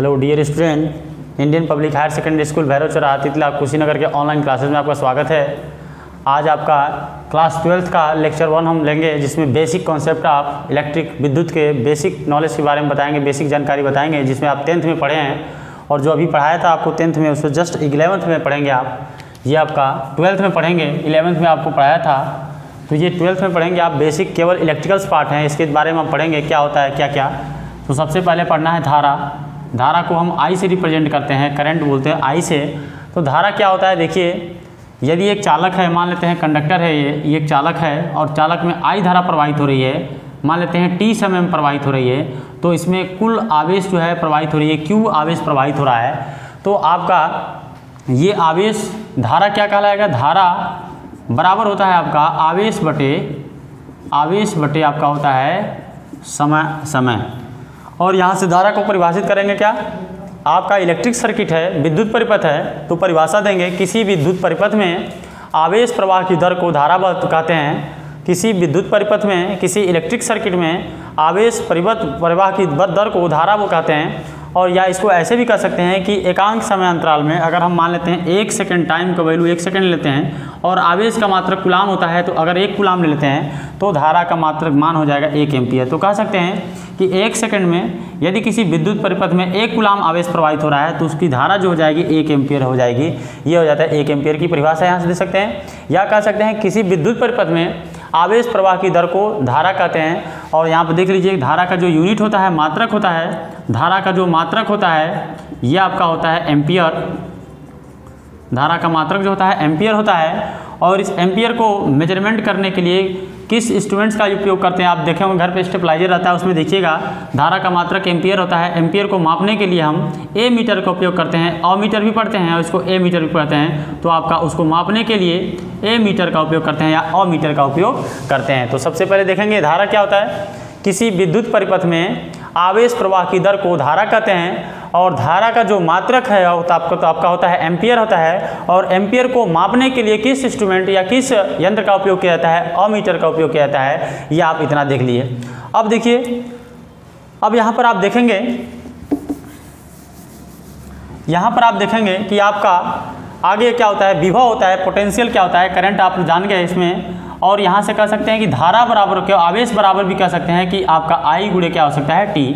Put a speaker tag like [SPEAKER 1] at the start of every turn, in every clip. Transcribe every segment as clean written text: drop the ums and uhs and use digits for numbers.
[SPEAKER 1] Hello dear student, Indian public higher secondary school Bhairav Chauraha Titla Kushinagar के online classes में आपका स्वागत है। आज आपका क्लास 12th का लेक्चर 1 हम लेंगे, जिसमें बेसिक कॉन्सेप्ट ऑफ इलेक्ट्रिक विद्युत के बेसिक नॉलेज के बारे में बताएंगे, बेसिक जानकारी बताएंगे, जिसमें आप 10th में पढ़े हैं और जो अभी पढ़ाया था आपको 10th में उसको जस्ट 11th में पढ़ेंगे आप। ये आपका 12th में पढ़ेंगे, 11th में आपको पढ़ाया था, तो ये 12th में पढ़ेंगे आप। बेसिक केवल इलेक्ट्रिकल्स पार्ट हैं, इसके बारे में हम पढ़ेंगे क्या होता है क्या क्या। तो सबसे पहले पढ़ना है धारा। धारा को हम आई से रिप्रेजेंट करते हैं, करंट बोलते हैं आई से। तो धारा क्या होता है, देखिए, यदि एक चालक है, मान लेते हैं कंडक्टर है, ये एक चालक है और चालक में आई धारा प्रवाहित हो रही है, मान लेते हैं टी समय में प्रवाहित हो रही है, तो इसमें कुल आवेश जो है प्रवाहित हो रही है, क्यू आवेश प्रवाहित हो रहा है। तो आपका ये आवेश धारा क्या कहलाएगा, धारा बराबर होता है आपका आवेश बटे आपका होता है समय। और यहाँ से धारा को परिभाषित करेंगे क्या, आपका इलेक्ट्रिक सर्किट है, विद्युत परिपथ है, तो परिभाषा देंगे किसी विद्युत परिपथ में आवेश प्रवाह की दर को धारा बल कहते हैं। किसी विद्युत परिपथ में, किसी इलेक्ट्रिक सर्किट में आवेश प्रवाह की दर को धारा वो कहते हैं। और या इसको ऐसे भी कह सकते हैं कि एकांक समय अंतराल में, अगर हम मान लेते हैं 1 सेकंड, टाइम का वैल्यू 1 सेकंड लेते हैं और आवेश का मात्रक कूलाम होता है, तो अगर 1 कूलाम ले लेते हैं तो धारा का मात्रक मान हो जाएगा 1 एम्पियर। तो कह सकते हैं कि 1 सेकंड में यदि किसी विद्युत परिपथ में 1 कूलाम आवेश प्रवाहित हो रहा है तो उसकी धारा जो हो जाएगी 1 एम्पियर हो जाएगी। ये हो जाता है 1 एम्पियर की परिभाषा यहाँ से दे सकते हैं। या कह सकते हैं किसी विद्युत परिपथ में आवेश प्रवाह की दर को धारा कहते हैं। और यहाँ पर देख लीजिए, धारा का जो यूनिट होता है, मात्रक होता है, धारा का जो मात्रक होता है ये आपका होता है एम्पियर। धारा का मात्रक जो होता है एम्पियर होता है। और इस एम्पियर को मेजरमेंट करने के लिए किस इंस्ट्रूमेंट्स का उपयोग करते हैं, आप देखे होंगे घर पे स्टेबलाइजर रहता है, उसमें देखिएगा धारा का मात्रक एम्पियर होता है। एम्पियर को मापने के लिए हम ए मीटर का उपयोग करते हैं, मीटर भी पढ़ते हैं और इसको ए मीटर भी पढ़ते हैं। तो आपका उसको मापने के लिए ए मीटर का उपयोग करते हैं या मीटर का उपयोग करते हैं। तो सबसे पहले देखेंगे धारा क्या होता है। किसी विद्युत परिपथ में आवेश प्रवाह की दर को धारा कहते हैं। और धारा का जो मात्रक है तो आपका होता है एम्पियर होता है। और एम्पियर को मापने के लिए किस इंस्ट्रूमेंट या किस यंत्र का उपयोग किया जाता है, मीटर का उपयोग किया जाता है। ये आप इतना देख लिए। अब देखिए, अब यहाँ पर आप देखेंगे कि आपका आगे क्या होता है, विभव होता है, पोटेंशियल क्या होता है, करंट आप जान गए इसमें। और यहाँ से कह सकते हैं कि धारा बराबर क्या, आवेश बराबर भी कह सकते हैं कि आपका आई गुणे क्या हो सकता है टी।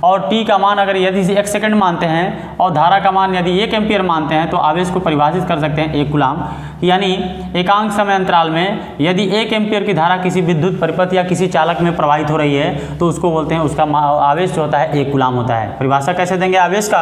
[SPEAKER 1] और टी का मान अगर यदि 1 सेकंड मानते हैं और धारा का मान यदि 1 एम्पियर मानते हैं तो आवेश को परिभाषित कर सकते हैं 1 कूलाम। यानी एकांक समय अंतराल में यदि 1 एम्पियर की धारा किसी विद्युत परिपथ या किसी चालक में प्रवाहित हो रही है तो उसको बोलते हैं, उसका आवेश जो होता है 1 कूलाम होता है। परिभाषा कैसे देंगे आवेश का,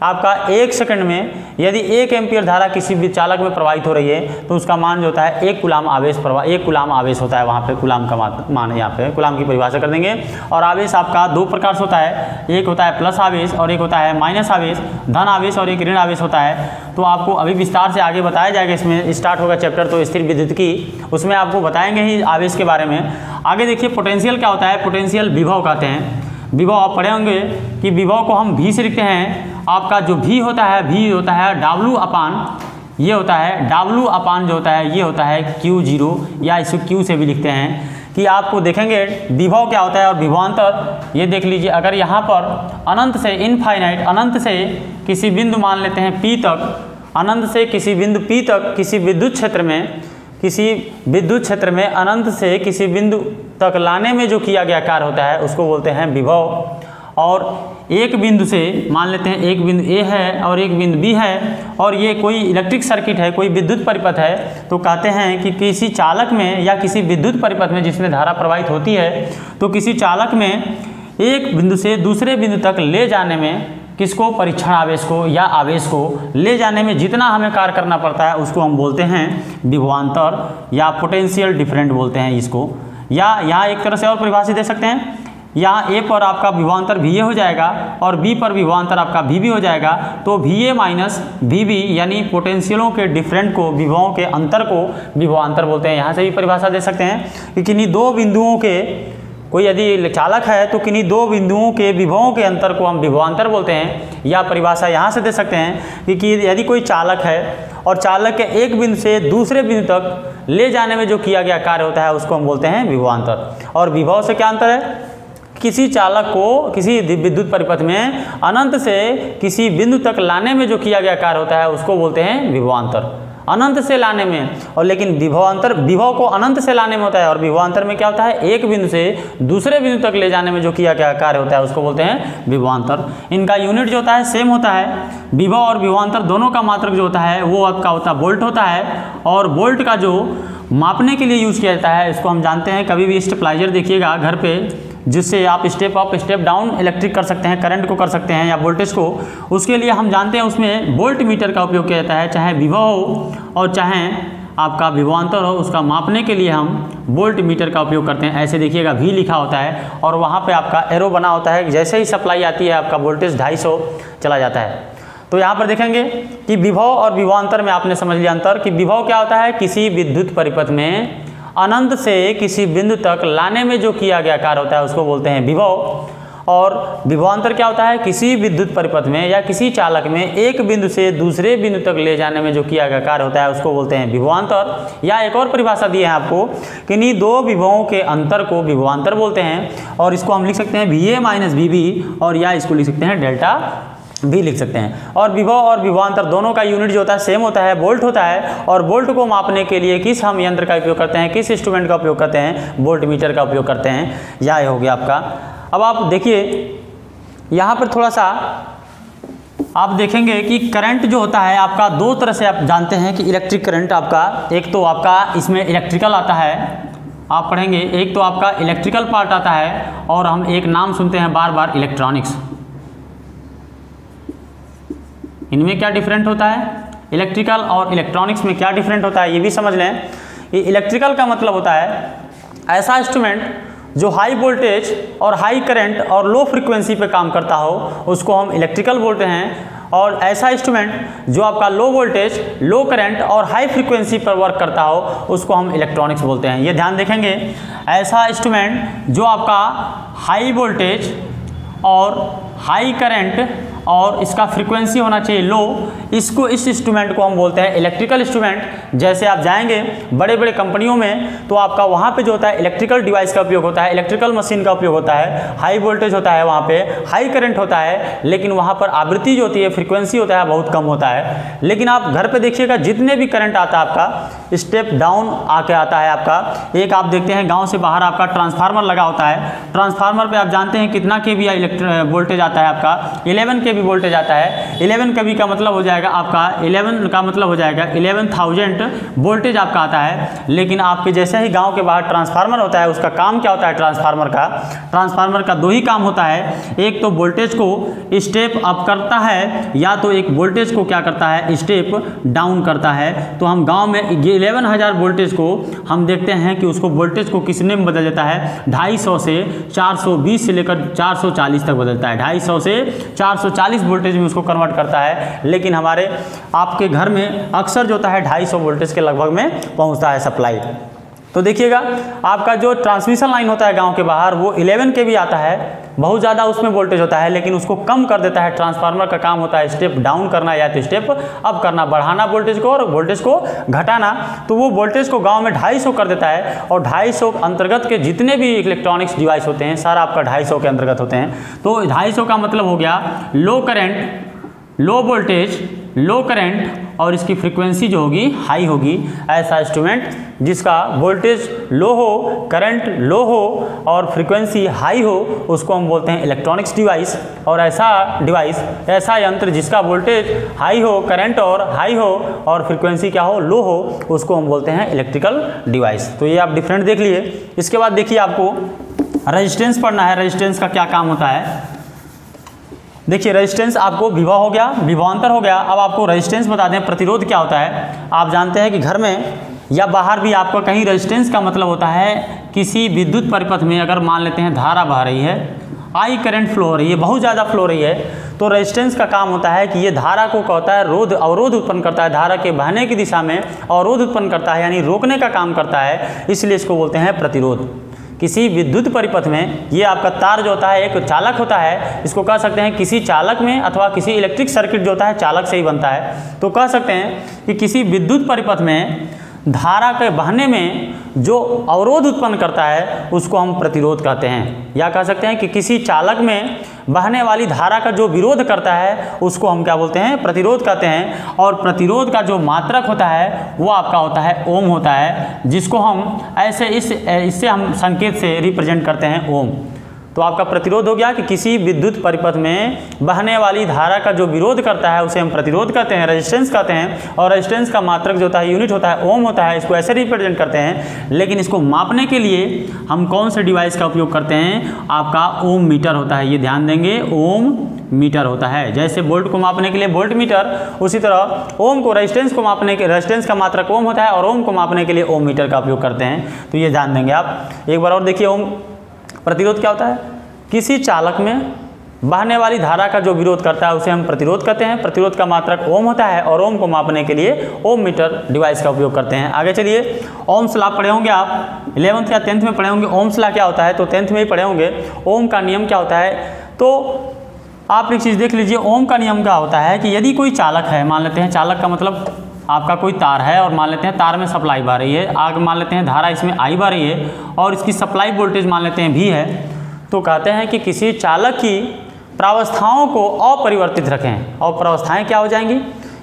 [SPEAKER 1] आपका 1 सेकंड में यदि 1 एम्पियर धारा किसी भी चालक में प्रवाहित हो रही है तो उसका मान जो होता है 1 कूलाम आवेश 1 कूलाम आवेश होता है। वहाँ पे कूलाम का मान यहाँ पे कूलाम की परिभाषा कर देंगे। और आवेश आपका 2 प्रकार से होता है, एक होता है प्लस आवेश और एक होता है माइनस आवेश, धन आवेश और एक ऋण आवेश होता है। तो आपको अभी विस्तार से आगे बताया जाएगा, इसमें स्टार्ट होगा चैप्टर तो स्थिर विद्युत की, उसमें आपको बताएंगे ही आवेश के बारे में। आगे देखिए पोटेंशियल क्या होता है, पोटेंशियल विभव कहते हैं। विभव आप पढ़े होंगे कि विभव को हम भी से लिखते हैं। आपका जो भी होता है W अपान, ये होता है W अपान जो होता है ये होता है Q0, या इसको Q से भी लिखते हैं। कि आपको देखेंगे विभव क्या होता है और विभवांतर, ये देख लीजिए। अगर यहाँ पर अनंत से इनफाइनाइट, अनंत से किसी बिंदु मान लेते हैं P तक, अनंत से किसी बिंदु P तक किसी विद्युत क्षेत्र में अनंत से किसी बिंदु तक लाने में जो किया गया कार्य होता है उसको बोलते हैं विभव। और एक बिंदु से मान लेते हैं, एक बिंदु ए है और एक बिंदु बी है और ये कोई इलेक्ट्रिक सर्किट है, कोई विद्युत परिपथ है, तो कहते हैं कि किसी चालक में या किसी विद्युत परिपथ में जिसमें धारा प्रवाहित होती है, तो किसी चालक में एक बिंदु से दूसरे बिंदु तक ले जाने में किसको, परीक्षण आवेश को या आवेश को ले जाने में जितना हमें कार्य करना पड़ता है उसको हम बोलते हैं विभवांतर या पोटेंशियल डिफरेंट बोलते हैं इसको। या यहाँ एक तरह से और परिभाषित दे सकते हैं, यहाँ ए पर आपका विभवांतर VA हो जाएगा और बी पर विभवांतर आपका VB हो जाएगा। तो VA माइनस VB यानी पोटेंशियलों के डिफरेंट को, विभवों के अंतर को विभवांतर बोलते हैं। यहाँ से भी परिभाषा दे सकते हैं कि किन्हीं 2 बिंदुओं के, कोई यदि चालक है तो किन्हीं 2 बिंदुओं के विभवों के अंतर को हम विभवांतर बोलते हैं। या परिभाषा यहाँ से दे सकते हैं कि यदि कोई चालक है और चालक के एक बिंदु से दूसरे बिंदु तक ले जाने में जो किया गया कार्य होता है उसको हम बोलते हैं विभवांतर। और विभव से क्या अंतर है, किसी चालक को किसी विद्युत परिपथ में अनंत से किसी बिंदु तक लाने में जो किया गया कार्य होता है उसको बोलते हैं विभवांतर। अनंत से लाने में, और लेकिन विभव को अनंत से लाने में होता है, और विभवांतर में क्या होता है, एक बिंदु से दूसरे बिंदु तक ले जाने में जो किया गया कार्य होता है उसको बोलते हैं विभवांतर। इनका यूनिट जो होता है सेम होता है। विभव और विभवांतर दोनों का मात्रक जो होता है वो आपका होता है वोल्ट होता है, और वोल्ट का जो मापने के लिए यूज किया जाता है इसको हम जानते हैं, कभी भी स्टेबलाइजर देखिएगा घर पे जिससे आप step up step down electric कर सकते हैं, करंट को कर सकते हैं या वोल्टेज को, उसके लिए हम जानते हैं उसमें वोल्ट मीटर का उपयोग किया जाता है। चाहे विभव हो और चाहे आपका विभवांतर हो, उसका मापने के लिए हम वोल्ट मीटर का उपयोग करते हैं। ऐसे देखिएगा V लिखा होता है और वहाँ पे आपका एरो बना होता है, जैसे ही सप्लाई आती है आपका वोल्टेज 250 चला जाता है। तो यहाँ पर देखेंगे कि विभव और विभवांतर में आपने समझ लिया अंतर, कि विभव क्या होता है, किसी विद्युत परिपथ में अनंत से किसी बिंदु तक लाने में जो किया गया कार्य होता है उसको बोलते हैं विभव, और विभवांतर क्या होता है, किसी विद्युत परिपथ में या किसी चालक में एक बिंदु से दूसरे बिंदु तक ले जाने में जो किया गया कार्य होता है उसको बोलते हैं विभवांतर। या एक और परिभाषा दी है आपको कि इन्हीं दो विभवों के अंतर को विभवांतर बोलते हैं, और इसको हम लिख सकते हैं VA माइनस VB, और या इसको लिख सकते हैं डेल्टा भी लिख सकते हैं। और विभव और विभवांतर दोनों का यूनिट जो होता है सेम होता है, वोल्ट होता है, और वोल्ट को मापने के लिए किस हम यंत्र का उपयोग करते हैं, किस इंस्ट्रूमेंट का उपयोग करते हैं, वोल्ट मीटर का उपयोग करते हैं। यह हो गया आपका। अब आप देखिए यहाँ पर थोड़ा सा आप देखेंगे कि करंट जो होता है आपका दो तरह से आप जानते हैं कि इलेक्ट्रिक करंट आपका, एक तो आपका इसमें इलेक्ट्रिकल आता है, आप पढ़ेंगे, एक तो आपका इलेक्ट्रिकल पार्ट आता है, और हम एक नाम सुनते हैं बार बार इलेक्ट्रॉनिक्स। इनमें क्या डिफरेंट होता है, इलेक्ट्रिकल और इलेक्ट्रॉनिक्स में क्या डिफरेंट होता है ये भी समझ लें। ये इलेक्ट्रिकल का मतलब होता है ऐसा इंस्ट्रूमेंट जो हाई वोल्टेज और हाई करंट और लो फ्रीक्वेंसी पे काम करता हो उसको हम इलेक्ट्रिकल बोलते हैं, और ऐसा इंस्ट्रूमेंट जो आपका लो वोल्टेज, लो करंट और हाई फ्रीक्वेंसी पर वर्क करता हो उसको हम इलेक्ट्रॉनिक्स बोलते हैं। ये ध्यान देखेंगे, ऐसा इंस्ट्रूमेंट जो आपका हाई वोल्टेज और हाई करंट और इसका फ्रीक्वेंसी होना चाहिए लो, इस इंस्ट्रूमेंट को हम बोलते हैं इलेक्ट्रिकल इंस्ट्रूमेंट। जैसे आप जाएंगे बड़े बड़े कंपनियों में तो आपका वहाँ पे जो होता है इलेक्ट्रिकल डिवाइस का उपयोग होता है, इलेक्ट्रिकल मशीन का उपयोग होता है, हाई वोल्टेज होता है, वहाँ पे हाई करंट होता है, लेकिन वहाँ पर आवृत्ति जो होती है, फ्रीक्वेंसी होता है बहुत कम होता है। लेकिन आप घर पर देखिएगा जितने भी करंट आता है आपका स्टेप डाउन आके आता है आपका। एक आप देखते हैं गाँव से बाहर आपका ट्रांसफार्मर लगा होता है, ट्रांसफार्मर पर आप जानते हैं कितना kV वोल्टेज आता है आपका, 11 kV वोल्टेज आता है। 11 kV का मतलब हो जाएगा आपका 11 का मतलब हो जाएगा 11,000 वोल्टेज आपका आता है। लेकिन आपके जैसे ही गांव के बाहर ट्रांसफार्मर होता है, उसका काम क्या होता है, ट्रांसफार्मर का दो ही काम होता है, एक तो वोल्टेज को स्टेप अप करता है या तो एक वोल्टेज को क्या करता है, स्टेप डाउन करता है। तो हम गाँव में 11,000 वोल्टेज को हम देखते हैं कि उसको वोल्टेज को किसने में बदल देता है, 250 से 420 से लेकर 440 तक बदलता है, 250 से 440 वोल्टेज में उसको कन्वर्ट करता है। लेकिन हमारे आपके घर में अक्सर जो होता है 250 वोल्टेज के लगभग में पहुंचता है सप्लाई। तो देखिएगा आपका जो ट्रांसमिशन लाइन होता है गांव के बाहर वो 11 kV आता है, बहुत ज़्यादा उसमें वोल्टेज होता है, लेकिन उसको कम कर देता है। ट्रांसफार्मर का काम होता है स्टेप डाउन करना या तो स्टेप अप करना, बढ़ाना वोल्टेज को और वोल्टेज को घटाना। तो वो वोल्टेज को गांव में 250 कर देता है, और 250 अंतर्गत के जितने भी इलेक्ट्रॉनिक्स डिवाइस होते हैं सारा आपका 250 के अंतर्गत होते हैं। तो 250 का मतलब हो गया लो करंट, लो वोल्टेज, लो करंट और इसकी फ्रीक्वेंसी जो होगी हाई होगी। ऐसा इंस्ट्रूमेंट जिसका वोल्टेज लो हो, करंट लो हो और फ्रीक्वेंसी हाई हो उसको हम बोलते हैं इलेक्ट्रॉनिक्स डिवाइस। और ऐसा डिवाइस, ऐसा यंत्र जिसका वोल्टेज हाई हो, करंट और हाई हो और फ्रीक्वेंसी क्या हो, लो हो, उसको हम बोलते हैं इलेक्ट्रिकल डिवाइस। तो ये आप डिफरेंट देख लिए। इसके बाद देखिए आपको रेजिस्टेंस पढ़ना है, रेजिस्टेंस का क्या काम होता है। देखिए रेजिस्टेंस आपको विभव हो गया, विभवांतर हो गया। अब आपको रेजिस्टेंस बता दें, प्रतिरोध क्या होता है। आप जानते हैं कि घर में या बाहर भी आपको कहीं रेजिस्टेंस का मतलब होता है किसी विद्युत परिपथ में अगर मान लेते हैं धारा बह रही है, आई करंट फ्लो हो रही है, बहुत ज़्यादा फ्लो हो रही है, तो रेजिस्टेंस का काम होता है कि ये धारा को कहता है अवरोध उत्पन्न करता है, धारा के बहने की दिशा में अवरोध उत्पन्न करता है, यानी रोकने का काम करता है, इसलिए इसको बोलते हैं प्रतिरोध। किसी विद्युत परिपथ में ये आपका तार जो होता है एक चालक होता है, इसको कह सकते हैं किसी चालक में अथवा किसी इलेक्ट्रिक सर्किट जो होता है चालक से ही बनता है। तो कह सकते हैं कि किसी विद्युत परिपथ में धारा के बहने में जो अवरोध उत्पन्न करता है उसको हम प्रतिरोध कहते हैं। या कह सकते हैं कि किसी चालक में बहने वाली धारा का जो विरोध करता है उसको हम क्या बोलते हैं, प्रतिरोध कहते हैं। और प्रतिरोध का जो मात्रक होता है वो आपका होता है ओम होता है, जिसको हम ऐसे इससे हम संकेत से रिप्रेजेंट करते हैं ओम। तो आपका प्रतिरोध हो गया कि किसी विद्युत परिपथ में बहने वाली धारा का जो विरोध करता है उसे हम प्रतिरोध कहते हैं, रेजिस्टेंस कहते हैं। और रेजिस्टेंस का मात्रक जो होता है, यूनिट होता है, ओम होता है। इसको ऐसे रिप्रेजेंट करते हैं। लेकिन इसको मापने के लिए हम कौन से डिवाइस का उपयोग करते हैं, आपका ओम मीटर होता है। ये ध्यान देंगे, ओम मीटर होता है। जैसे वोल्ट को मापने के लिए वोल्ट मीटर, उसी तरह ओम को, रेजिस्टेंस को मापने के, रेजिस्टेंस का मात्रक ओम होता है और ओम को मापने के लिए ओम मीटर का उपयोग करते हैं। तो ये ध्यान देंगे आप। एक बार और देखिए, ओम प्रतिरोध क्या होता है, किसी चालक में बहने वाली धारा का जो विरोध करता है उसे हम प्रतिरोध कहते हैं। प्रतिरोध का मात्रक ओम होता है और ओम को मापने के लिए ओम मीटर डिवाइस का उपयोग करते हैं। आगे चलिए, ओम्स लॉ पढ़े होंगे आप 11th या 10th में पढ़े होंगे। ओम्स लॉ क्या होता है, तो 10th में ही पढ़े होंगे। ओम का नियम क्या होता है, तो आप एक चीज़ देख लीजिए। ओम का नियम क्या होता है कि यदि कोई चालक है, मान लेते हैं चालक का मतलब आपका कोई तार है और मान लेते हैं तार में सप्लाई बह रही है, आगे मान लेते हैं धारा इसमें आई बह रही है और इसकी सप्लाई वोल्टेज मान लेते हैं भी है। तो कहते हैं कि किसी चालक की प्रावस्थाओं को अपरिवर्तित रखें। और प्रावस्थाएं क्या हो जाएंगी,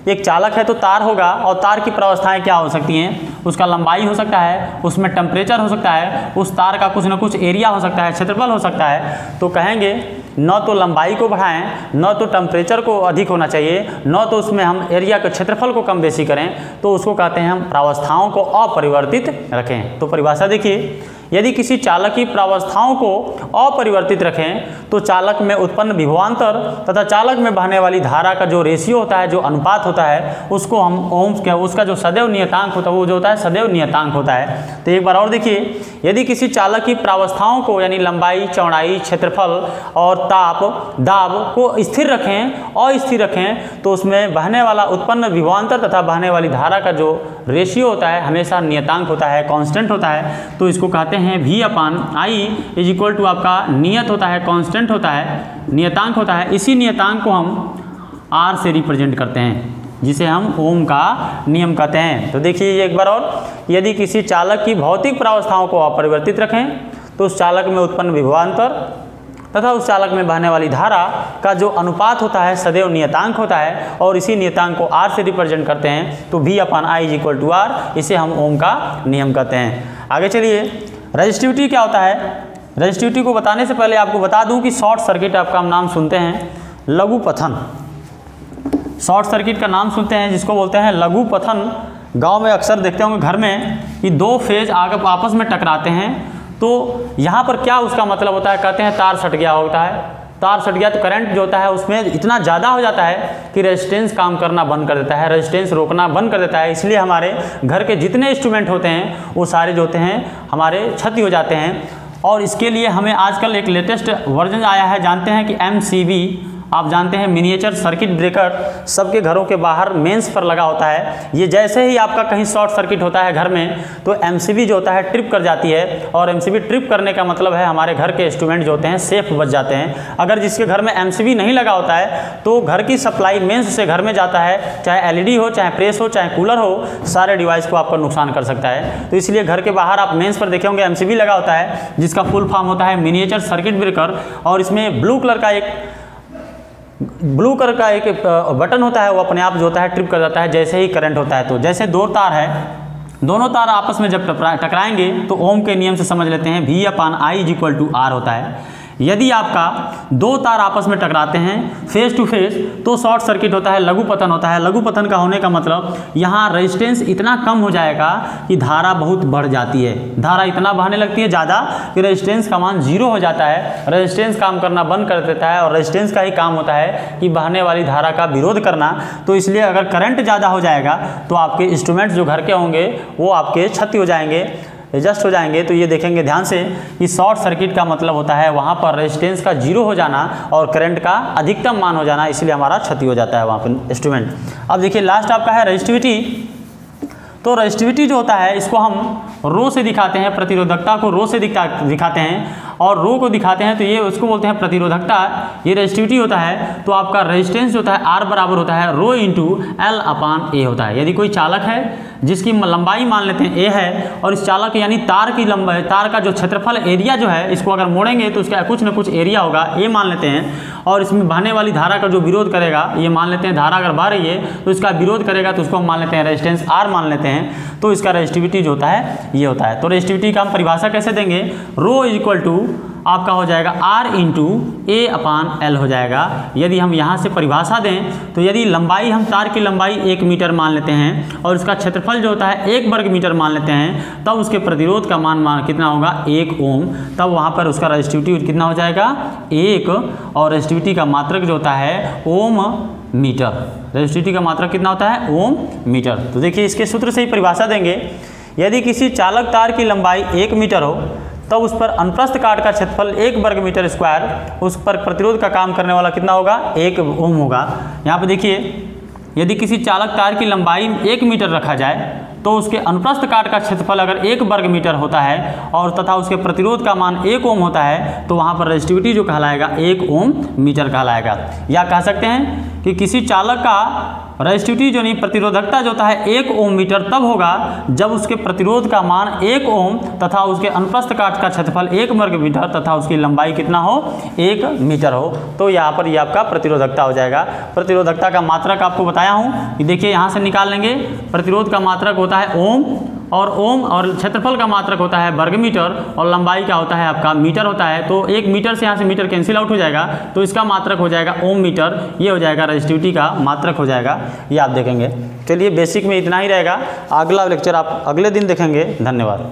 [SPEAKER 1] एक चालक है तो तार होगा और तार की प्रावस्थाएं क्या हो सकती हैं, उसका लंबाई हो सकता है, उसमें टेम्परेचर हो सकता है, उस तार का कुछ ना कुछ एरिया हो सकता है, क्षेत्रफल हो सकता है। तो कहेंगे न तो लंबाई को बढ़ाएं, न तो टेम्परेचर को अधिक होना चाहिए, न तो उसमें हम एरिया के क्षेत्रफल को कम बेसी करें, तो उसको कहते हैं हम प्रावस्थाओं को अपरिवर्तित रखें। तो परिभाषा देखिए, यदि किसी चालक की प्रावस्थाओं को अपरिवर्तित रखें तो चालक में उत्पन्न विभवांतर तथा चालक में बहने वाली धारा का जो रेशियो होता है, जो अनुपात होता है, उसको हम ओम्स के, उसका जो सदैव नियतांक होता है वो जो होता है सदैव नियतांक होता है। तो एक बार और देखिए, यदि किसी चालक की प्रावस्थाओं को यानी लंबाई, चौड़ाई, क्षेत्रफल और ताप, दाब को स्थिर रखें, अस्थिर रखें, तो उसमें बहने वाला उत्पन्न विभवांतर तथा बहने वाली धारा का जो रेशियो होता है हमेशा नियतांक होता है, कांस्टेंट होता है। तो इसको कहते हैं V/I इज इक्वल टू आपका नियत होता है, कांस्टेंट होता है, नियतांक होता है। इसी नियतांक को हम R से रिप्रेजेंट करते हैं, जिसे हम ओम का नियम कहते हैं। तो देखिए एक बार और, यदि किसी चालक की भौतिक प्रावस्थाओं को अपरिवर्तित रखें तो उस चालक में उत्पन्न विभवांतर तथा उस चालक में बहने वाली धारा का जो अनुपात होता है सदैव नियतांक होता है और इसी नियतांक को R से रिप्रेजेंट करते हैं। तो V/I is equal to R, इसे हम ओम का नियम कहते हैं। आगे चलिए, रेजिस्टिविटी क्या होता है। रेजिस्टिविटी को बताने से पहले आपको बता दूं कि शॉर्ट सर्किट आपका हम नाम सुनते हैं, लघु पथन। शॉर्ट सर्किट का नाम सुनते हैं जिसको बोलते हैं लघु पथन। गांव में अक्सर देखते होंगे घर में कि दो फेज आगे आपस में टकराते हैं, तो यहाँ पर क्या उसका मतलब होता है, कहते हैं तार सट गया होता है। तार सट गया तो करंट जो होता है उसमें इतना ज़्यादा हो जाता है कि रेजिस्टेंस काम करना बंद कर देता है, रेजिस्टेंस रोकना बंद कर देता है। इसलिए हमारे घर के जितने इंस्ट्रूमेंट होते हैं वो सारे जो होते हैं हमारे क्षति हो जाते हैं। और इसके लिए हमें आजकल एक लेटेस्ट वर्जन आया है, जानते हैं कि MCB, आप जानते हैं मिनिएचर सर्किट ब्रेकर, सबके घरों के बाहर मेंस पर लगा होता है। ये जैसे ही आपका कहीं शॉर्ट सर्किट होता है घर में तो MCB जो होता है ट्रिप कर जाती है। और MCB ट्रिप करने का मतलब है हमारे घर के इंस्ट्रूमेंट जो होते हैं सेफ बच जाते हैं। अगर जिसके घर में MCB नहीं लगा होता है तो घर की सप्लाई मेंस से घर में जाता है, चाहे LED हो, चाहे प्रेस हो, चाहे कूलर हो, सारे डिवाइस को आपका नुकसान कर सकता है। तो इसलिए घर के बाहर आप मेंस पर देखे होंगे MCB लगा होता है, जिसका फुल फॉर्म होता है मिनिएचर सर्किट ब्रेकर। और इसमें ब्लू कलर का एक बटन होता है, वो अपने आप जो होता है ट्रिप कर जाता है जैसे ही करंट होता है। तो जैसे दो तार है, दोनों तार आपस में जब टकराएंगे तो ओम के नियम से समझ लेते हैं V/I is equal to R होता है। यदि आपका दो तार आपस में टकराते हैं फेस टू फेस तो शॉर्ट सर्किट होता है, लघु पतन होता है। लघु पतन का होने का मतलब यहाँ रेजिस्टेंस इतना कम हो जाएगा कि धारा बहुत बढ़ जाती है, धारा इतना बहने लगती है ज़्यादा कि रेजिस्टेंस का मान 0 हो जाता है। रेजिस्टेंस काम करना बंद कर देता है और रेजिस्टेंस का ही काम होता है कि बहने वाली धारा का विरोध करना। तो इसलिए अगर करंट ज़्यादा हो जाएगा तो आपके इंस्ट्रूमेंट्स जो घर के होंगे वो आपके क्षति हो जाएंगे, एडजस्ट हो जाएंगे। तो ये देखेंगे ध्यान से कि शॉर्ट सर्किट का मतलब होता है वहाँ पर रेजिस्टेंस का 0 हो जाना और करंट का अधिकतम मान हो जाना, इसलिए हमारा क्षति हो जाता है वहाँ पर इंस्ट्रूमेंट। अब देखिए लास्ट आपका है रेजिस्टिविटी। तो रेजिस्टिविटी जो होता है इसको हम रो से दिखाते हैं, प्रतिरोधकता को रो से दिखाते हैं। और रो को दिखाते हैं तो ये उसको बोलते हैं प्रतिरोधकता, ये रेजिस्टिविटी होता है। तो आपका रेजिस्टेंस जो होता है R बराबर होता है rho into L upon A होता है। यदि कोई चालक है जिसकी लंबाई मान लेते हैं A है और इस चालक यानी तार की लंबाई, तार का जो क्षेत्रफल एरिया जो है, इसको अगर मोड़ेंगे तो उसका कुछ ना कुछ एरिया होगा, A मान लेते हैं। और इसमें बहने वाली धारा का जो विरोध करेगा, ये मान लेते हैं धारा अगर बह रही है तो इसका विरोध करेगा, तो उसको हम मान लेते हैं रेजिस्टेंस R मान लेते हैं। तो इसका रेजिस्टिविटी जो होता है ये होता है। तो रेजिस्टिविटी का हम परिभाषा कैसे देंगे, रो इज इक्वल टू आपका हो जाएगा R into A upon L हो जाएगा। यदि हम यहाँ से परिभाषा दें तो यदि लंबाई, हम तार की लंबाई 1 मीटर मान लेते हैं और उसका क्षेत्रफल जो होता है 1 वर्ग मीटर मान लेते हैं, तब उसके प्रतिरोध का मान कितना होगा 1 ओम। तब वहाँ पर उसका रेजिस्टिविटी कितना हो जाएगा 1, और रेजिस्टिविटी का मात्रक जो होता है ओम मीटर। रेजिस्टिविटी का मात्रक कितना होता है ओम मीटर। तो देखिए इसके सूत्र से ही परिभाषा देंगे। यदि किसी चालक तार की लंबाई 1 मीटर हो तो उस पर अनुप्रस्थ काट का क्षेत्रफल 1 वर्ग मीटर स्क्वायर, उस पर प्रतिरोध का काम करने वाला कितना होगा 1 ओम होगा। यहाँ पे देखिए यदि किसी चालक तार की लंबाई 1 मीटर रखा जाए तो उसके अनुप्रस्थ काट का क्षेत्रफल अगर 1 वर्ग मीटर होता है और तथा उसके प्रतिरोध का मान 1 ओम होता है, तो वहाँ पर रेजिस्टिविटी जो कहलाएगा 1 ओम मीटर कहलाएगा। या कह सकते हैं कि किसी चालक का रेजिस्टिविटी जो नहीं, प्रतिरोधकता जो होता है 1 ओम मीटर तब होगा जब उसके प्रतिरोध का मान 1 ओम तथा उसके अनुप्रस्थ काट का क्षेत्रफल 1 वर्ग मीटर तथा उसकी लंबाई कितना हो 1 मीटर हो। तो यहाँ पर ये आपका प्रतिरोधकता हो जाएगा। प्रतिरोधकता का मात्रक आपको बताया हूँ कि देखिए यहाँ से निकाल लेंगे। प्रतिरोध का मात्रक होता है ओम, और क्षेत्रफल का मात्रक होता है वर्ग मीटर, और लंबाई का होता है आपका मीटर होता है। तो 1 मीटर से यहाँ से मीटर कैंसिल आउट हो जाएगा, तो इसका मात्रक हो जाएगा ओम मीटर। ये हो जाएगा रेजिस्टिविटी का मात्रक हो जाएगा, ये आप देखेंगे। चलिए बेसिक में इतना ही रहेगा, अगला लेक्चर आप अगले दिन देखेंगे। धन्यवाद।